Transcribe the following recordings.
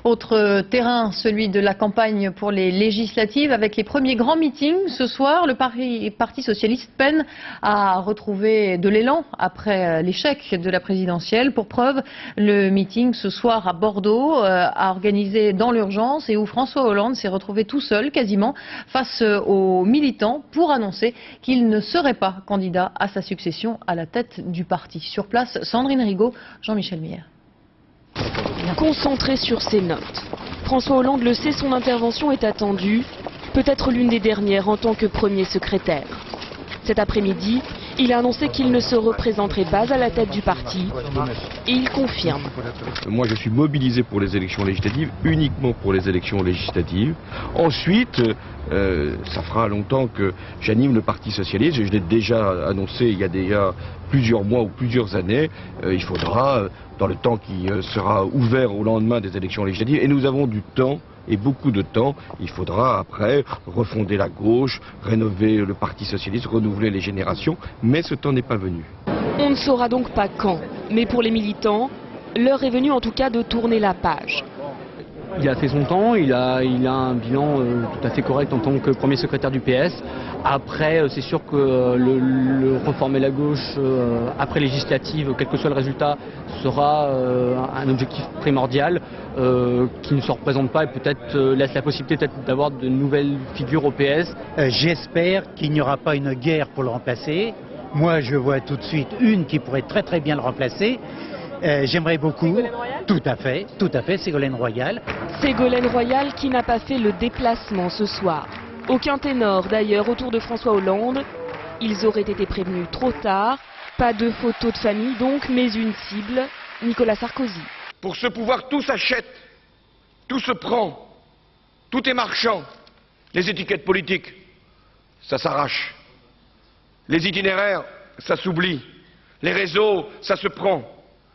Autre terrain, celui de la campagne pour les législatives, avec les premiers grands meetings ce soir. Le Parti socialiste peine à retrouver de l'élan après l'échec de la présidentielle. Pour preuve, le meeting ce soir à Bordeaux a organisé dans l'urgence et où François Hollande s'est retrouvé tout seul, quasiment, face aux militants pour annoncer qu'il ne serait pas candidat à sa succession à la tête du parti. Sur place, Sandrine Rigaud, Jean-Michel Meyer. Concentré sur ses notes. François Hollande le sait, son intervention est attendue, peut-être l'une des dernières en tant que premier secrétaire. Cet après-midi, il a annoncé qu'il ne se représenterait pas à la tête du parti et il confirme. Moi je suis mobilisé pour les élections législatives, uniquement pour les élections législatives. Ensuite, ça fera longtemps que j'anime le Parti socialiste, je l'ai déjà annoncé il y a déjà plusieurs mois ou plusieurs années. Il faudra, dans le temps qui sera ouvert au lendemain des élections législatives, et nous avons du temps, et beaucoup de temps, il faudra après refonder la gauche, rénover le Parti socialiste, renouveler les générations, mais ce temps n'est pas venu. On ne saura donc pas quand, mais pour les militants, l'heure est venue en tout cas de tourner la page. Il a fait son temps, il a un bilan tout à fait correct en tant que premier secrétaire du PS. Après, c'est sûr que le reformer la gauche après législative, quel que soit le résultat, sera un objectif primordial qui ne se représente pas et peut-être laisse la possibilité d'avoir de nouvelles figures au PS. J'espère qu'il n'y aura pas une guerre pour le remplacer. Moi, je vois tout de suite une qui pourrait très bien le remplacer. J'aimerais beaucoup. Ségolène Royal ? Tout à fait, Ségolène Royal. Ségolène Royal qui n'a pas fait le déplacement ce soir. Aucun ténor d'ailleurs autour de François Hollande. Ils auraient été prévenus trop tard. Pas de photos de famille donc, mais une cible, Nicolas Sarkozy. Pour ce pouvoir, tout s'achète, tout se prend, tout est marchand. Les étiquettes politiques, ça s'arrache. Les itinéraires, ça s'oublie. Les réseaux, ça se prend.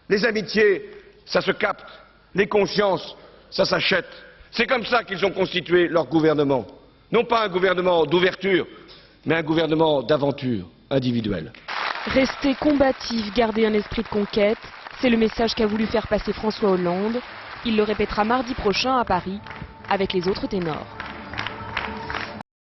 Les amitiés, ça se capte. Les consciences, ça s'achète. C'est comme ça qu'ils ont constitué leur gouvernement. Non pas un gouvernement d'ouverture, mais un gouvernement d'aventure individuelle. Rester combatif, garder un esprit de conquête, c'est le message qu'a voulu faire passer François Hollande. Il le répétera mardi prochain à Paris avec les autres ténors.